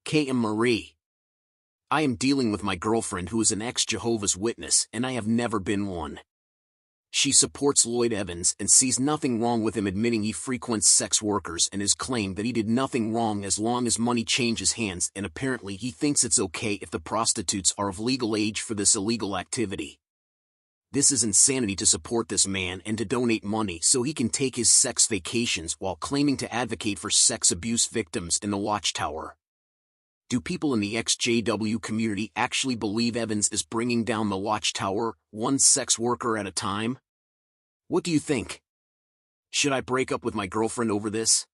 Kay and Marie. I am dealing with my girlfriend who is an ex-Jehovah's Witness and I have never been one. She supports Lloyd Evans and sees nothing wrong with him admitting he frequents sex workers and has claimed that he did nothing wrong as long as money changes hands, and apparently he thinks it's okay if the prostitutes are of legal age for this illegal activity. This is insanity to support this man and to donate money so he can take his sex vacations while claiming to advocate for sex abuse victims in the Watchtower. Do people in the XJW community actually believe Evans is bringing down the Watchtower, one sex worker at a time? What do you think? Should I break up with my girlfriend over this?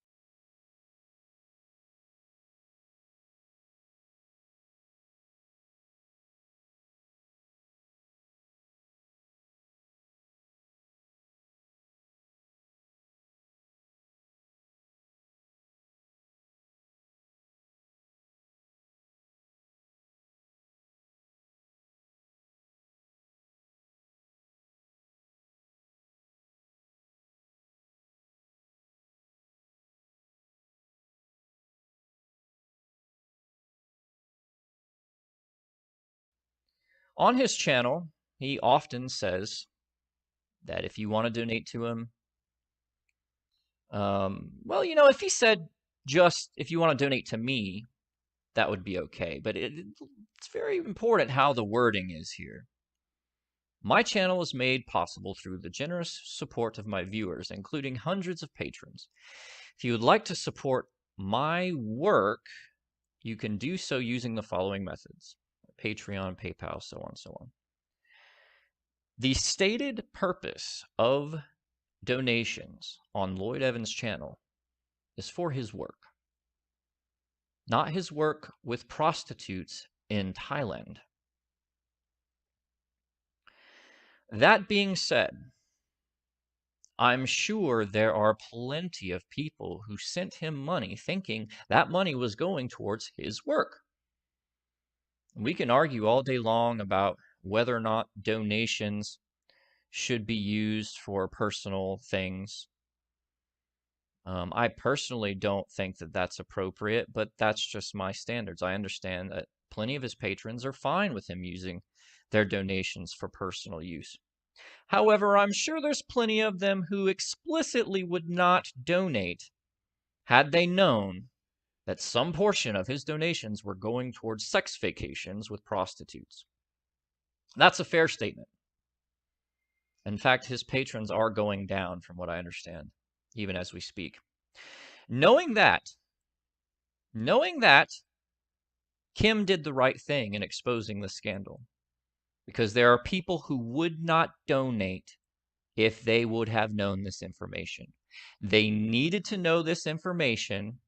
On his channel, he often says that if you want to donate to him, well, if he said just if you want to donate to me, that would be okay. But it's very important how the wording is here. My channel is made possible through the generous support of my viewers, including hundreds of patrons. If you would like to support my work, you can do so using the following methods: Patreon, PayPal, so on and so on. The stated purpose of donations on Lloyd Evans' channel is for his work, not his work with prostitutes in Thailand. That being said, I'm sure there are plenty of people who sent him money thinking that money was going towards his work. We can argue all day long about whether or not donations should be used for personal things. I personally don't think that that's appropriate, but that's just my standards. I understand that plenty of his patrons are fine with him using their donations for personal use. However, I'm sure there's plenty of them who explicitly would not donate had they known that some portion of his donations were going towards sex vacations with prostitutes. That's a fair statement. In fact, his patrons are going down, from what I understand, even as we speak. Knowing that, Kim did the right thing in exposing the scandal, because there are people who would not donate if they would have known this information. They needed to know this information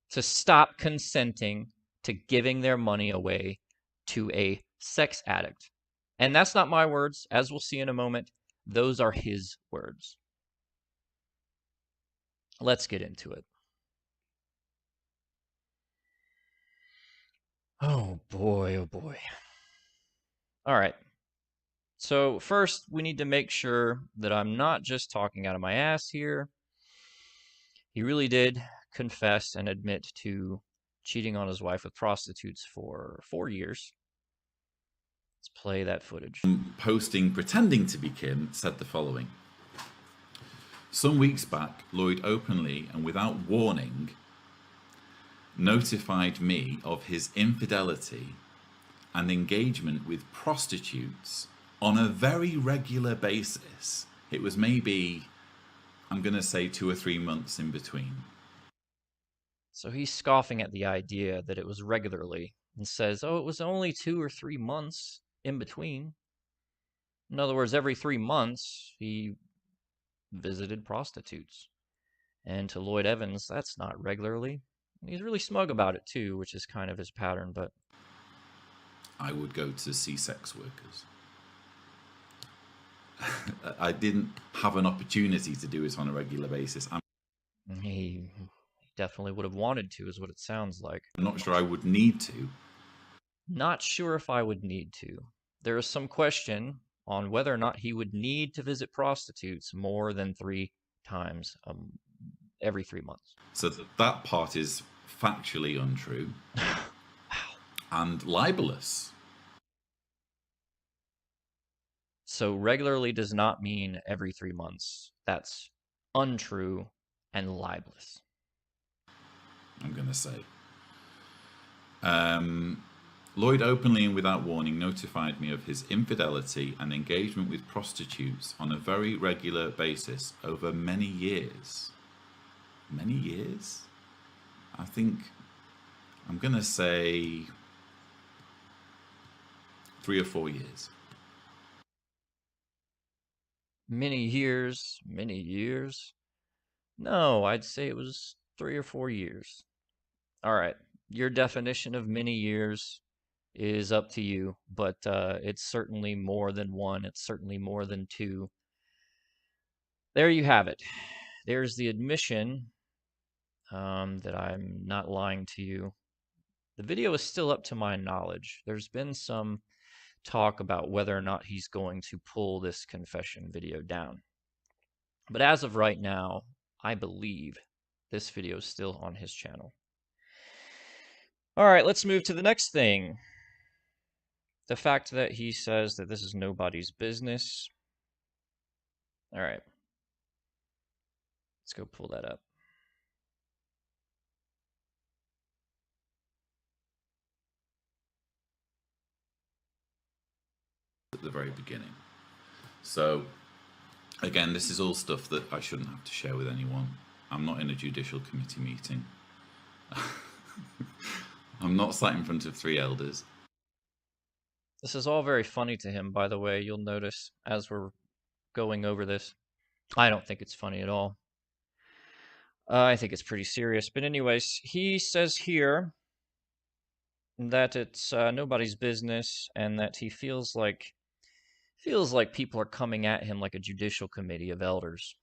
to stop consenting to giving their money away to a sex addict. And that's not my words, as we'll see in a moment. Those are his words. Let's get into it. Oh boy, oh boy. All right. So first, we need to make sure that I'm not just talking out of my ass here. He really did confess and admit to cheating on his wife with prostitutes for 4 years. Let's play that footage. Posting pretending to be Kim said the following. Some weeks back, Lloyd openly and without warning notified me of his infidelity and engagement with prostitutes on a very regular basis. It was maybe, I'm going to say 2 or 3 months in between. So he's scoffing at the idea that it was regularly and says, oh, it was only 2 or 3 months in between. In other words, every 3 months he visited prostitutes. And to Lloyd Evans, that's not regularly. He's really smug about it too, which is kind of his pattern, but I would go to see sex workers. I didn't have an opportunity to do it on a regular basis. He definitely would have wanted to, is what it sounds like. I'm not sure I would need to. Not sure if I would need to. There is some question on whether or not he would need to visit prostitutes more than 3 times every 3 months. So that part is factually untrue, and libelous. So regularly does not mean every 3 months. That's untrue and libelous. I'm going to say. Lloyd openly and without warning notified me of his infidelity and engagement with prostitutes on a very regular basis over many years. Many years? I think I'm going to say 3 or 4 years. Many years, many years. No, I'd say it was 3 or 4 years. All right. Your definition of many years is up to you, but it's certainly more than one. It's certainly more than two. There you have it. There's the admission that I'm not lying to you. The video is still up to my knowledge. There's been some talk about whether or not he's going to pull this confession video down. But as of right now, I believe this video is still on his channel. All right, let's move to the next thing. The fact that he says that this is nobody's business. All right. Let's go pull that up. At the very beginning. So, again, this is all stuff that I shouldn't have to share with anyone. I'm not in a judicial committee meeting. I'm not sat in front of 3 elders. This is all very funny to him, by the way. You'll notice as we're going over this. I don't think it's funny at all. I think it's pretty serious. But anyways, he says here that it's nobody's business and that he feels like people are coming at him like a judicial committee of elders.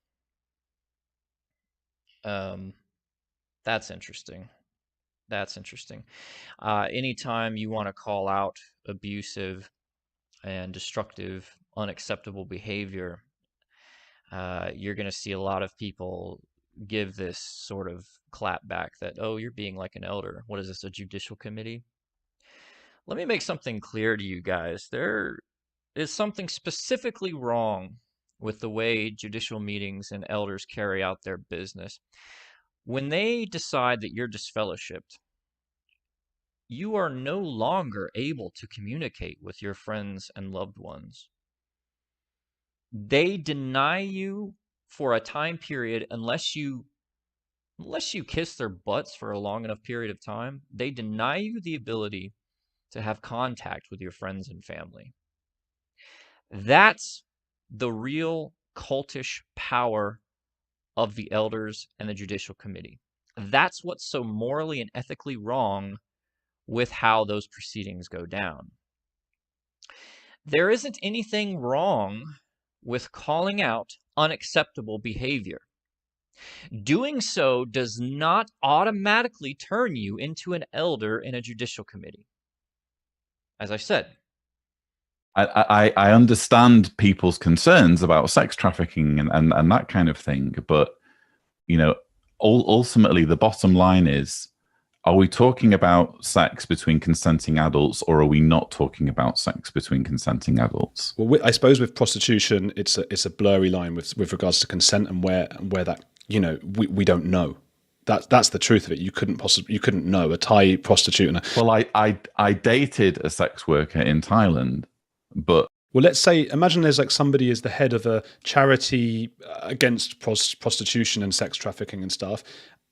That's interesting. That's interesting. Anytime you want to call out abusive and destructive, unacceptable behavior, you're going to see a lot of people give this sort of clap back that, oh, you're being like an elder. What is this, a judicial committee? Let me make something clear to you guys. There is something specifically wrong with the way judicial meetings and elders carry out their business. When they decide that you're disfellowshipped, you are no longer able to communicate with your friends and loved ones. They deny you for a time period unless you kiss their butts for a long enough period of time. They deny you the ability to have contact with your friends and family. That's the real cultish power of the elders and the judicial committee. That's what's so morally and ethically wrong with how those proceedings go down. There isn't anything wrong with calling out unacceptable behavior. Doing so does not automatically turn you into an elder in a judicial committee. As I said, I understand people's concerns about sex trafficking and that kind of thing, but you know, ultimately the bottom line is, are we talking about sex between consenting adults, or are we not talking about sex between consenting adults? Well, I suppose with prostitution, it's a blurry line with regards to consent and where that, you know, we don't know. That's the truth of it. You couldn't know a Thai prostitute. Well, I dated a sex worker in Thailand, but well, let's say, imagine there's like somebody is the head of a charity against prostitution and sex trafficking and stuff.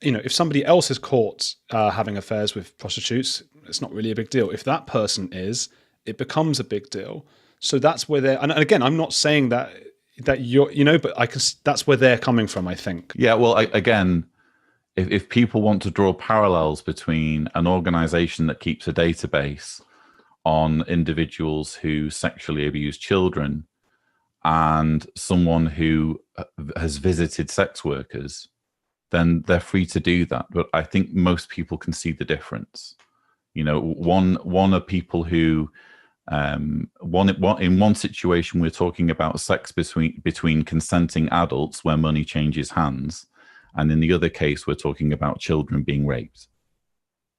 You know, if somebody else is caught having affairs with prostitutes, it's not really a big deal. If that person is, it becomes a big deal. So that's where they're, and again, I'm not saying that you're, you know, but that's where they're coming from, I think. Yeah, well, again, if people want to draw parallels between an organization that keeps a database on individuals who sexually abuse children and someone who has visited sex workers, then they're free to do that. But I think most people can see the difference. You know, one are people who, in one situation, we're talking about sex between consenting adults where money changes hands. And in the other case, we're talking about children being raped.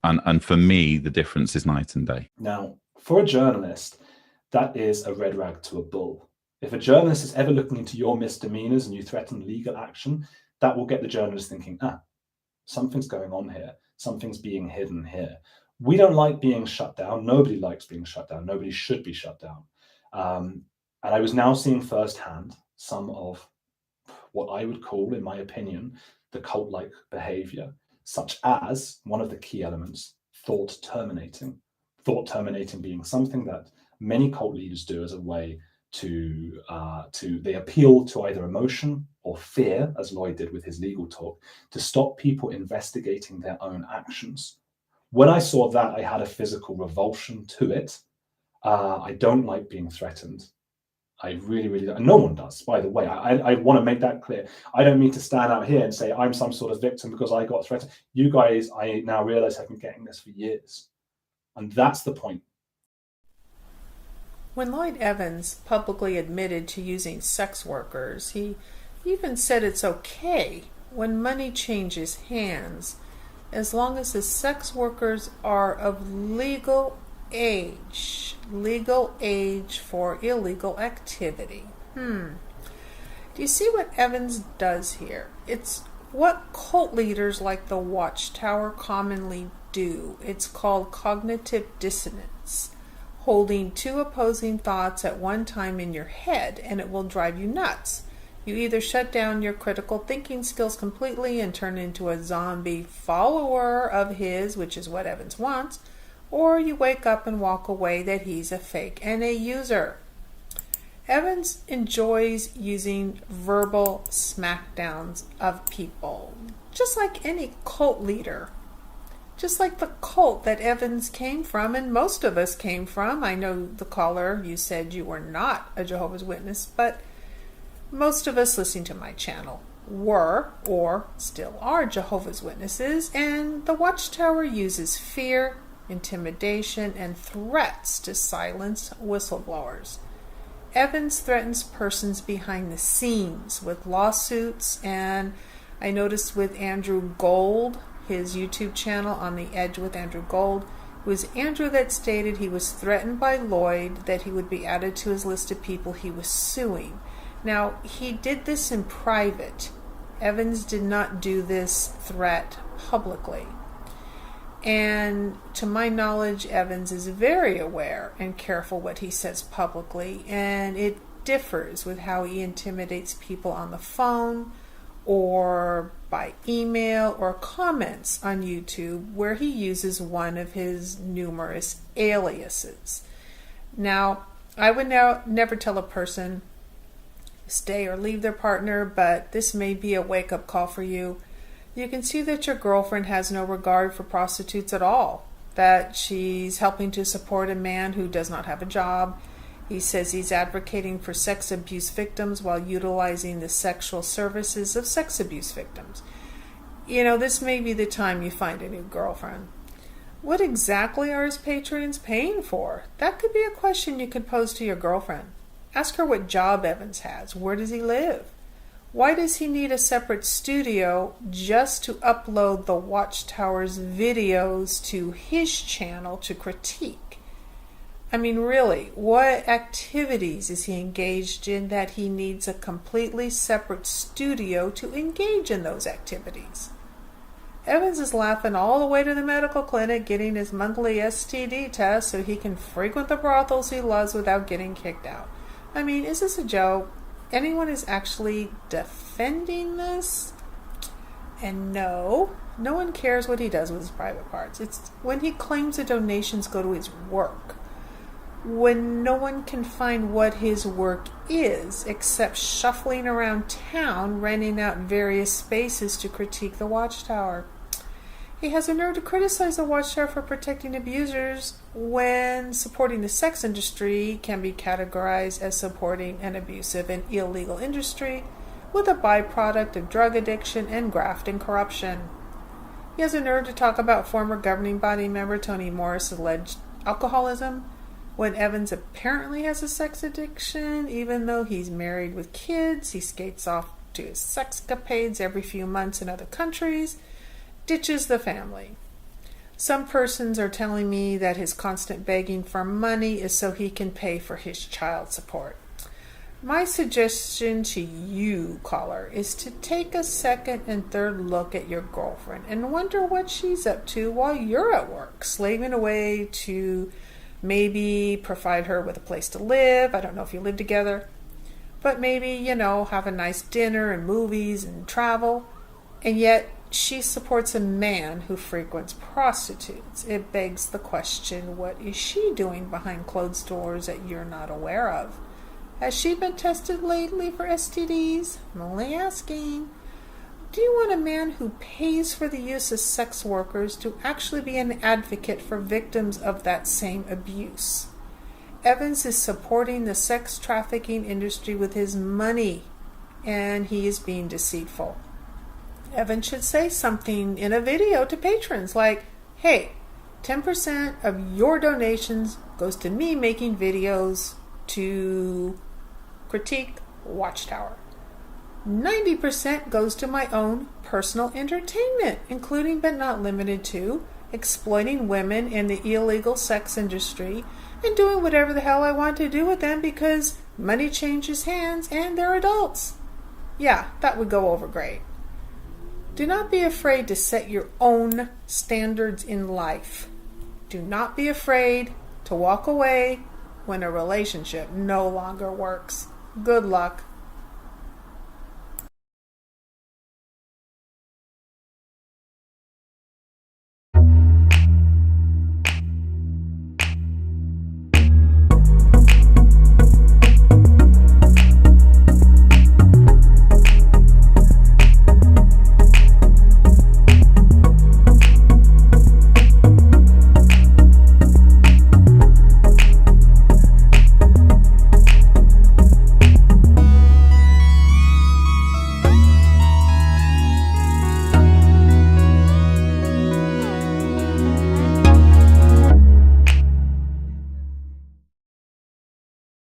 And for me, the difference is night and day. Now, for a journalist, that is a red rag to a bull. If a journalist is ever looking into your misdemeanors and you threaten legal action, that will get the journalist thinking, something's going on here. Something's being hidden here. We don't like being shut down. Nobody likes being shut down. Nobody should be shut down. And I was now seeing firsthand some of what I would call, in my opinion, the cult-like behavior, such as one of the key elements, thought terminating. Thought terminating being something that many cult leaders do as a way to they appeal to either emotion or fear, as Lloyd did with his legal talk, to stop people investigating their own actions. When I saw that, I had a physical revulsion to it. I don't like being threatened. I really, really don't. And no one does, by the way. I want to make that clear. I don't mean to stand out here and say I'm some sort of victim because I got threatened. You guys, I now realize, have been getting this for years. And that's the point. When Lloyd Evans publicly admitted to using sex workers, he even said it's okay when money changes hands, as long as the sex workers are of legal age for illegal activity. Do you see what Evans does here? It's what cult leaders like the Watchtower commonly do. It's called cognitive dissonance, holding two opposing thoughts at one time in your head, and it will drive you nuts. You either shut down your critical thinking skills completely and turn into a zombie follower of his, which is what Evans wants, or you wake up and walk away that he's a fake and a user. Evans enjoys using verbal smackdowns of people, just like any cult leader. Just like the cult that Evans came from, and most of us came from. I know the caller, you said you were not a Jehovah's Witness, but most of us listening to my channel were, or still are, Jehovah's Witnesses, and the Watchtower uses fear, intimidation, and threats to silence whistleblowers. Evans threatens persons behind the scenes with lawsuits, and I noticed with Andrew Gold, his YouTube channel, On the Edge with Andrew Gold, it was Andrew that stated he was threatened by Lloyd that he would be added to his list of people he was suing. Now, he did this in private. Evans did not do this threat publicly. And to my knowledge, Evans is very aware and careful what he says publicly, and it differs with how he intimidates people on the phone or by email or comments on YouTube, where he uses one of his numerous aliases. Now, I would never tell a person stay or leave their partner, but this may be a wake-up call for you. You can see that your girlfriend has no regard for prostitutes at all, that she's helping to support a man who does not have a job. He says he's advocating for sex abuse victims while utilizing the sexual services of sex abuse victims. You know, this may be the time you find a new girlfriend. What exactly are his patrons paying for? That could be a question you could pose to your girlfriend. Ask her what job Evans has. Where does he live? Why does he need a separate studio just to upload the Watchtower's videos to his channel to critique? I mean, really, what activities is he engaged in that he needs a completely separate studio to engage in those activities? Evans is laughing all the way to the medical clinic getting his monthly STD test so he can frequent the brothels he loves without getting kicked out. I mean, is this a joke? Anyone is actually defending this? And no one cares what he does with his private parts. It's when he claims the donations go to his work. When no one can find what his work is except shuffling around town, renting out various spaces to critique the Watchtower. He has a nerve to criticize the Watchtower for protecting abusers when supporting the sex industry can be categorized as supporting an abusive and illegal industry with a byproduct of drug addiction and graft and corruption. He has a nerve to talk about former governing body member Tony Morris' alleged alcoholism when Evans apparently has a sex addiction, even though he's married with kids. He skates off to his sexcapades every few months in other countries, ditches the family. Some persons are telling me that his constant begging for money is so he can pay for his child support. My suggestion to you, caller, is to take a second and third look at your girlfriend and wonder what she's up to while you're at work, slaving away to maybe provide her with a place to live. I don't know if you live together, but maybe, have a nice dinner and movies and travel. And yet she supports a man who frequents prostitutes. It begs the question, what is she doing behind closed doors that you're not aware of? Has she been tested lately for STDs? I'm only asking. Do you want a man who pays for the use of sex workers to actually be an advocate for victims of that same abuse? Evans is supporting the sex trafficking industry with his money, and he is being deceitful. Evans should say something in a video to patrons like, hey, 10% of your donations goes to me making videos to critique Watchtower. 90% goes to my own personal entertainment, including but not limited to exploiting women in the illegal sex industry and doing whatever the hell I want to do with them because money changes hands and they're adults. Yeah, that would go over great. Do not be afraid to set your own standards in life. Do not be afraid to walk away when a relationship no longer works. Good luck.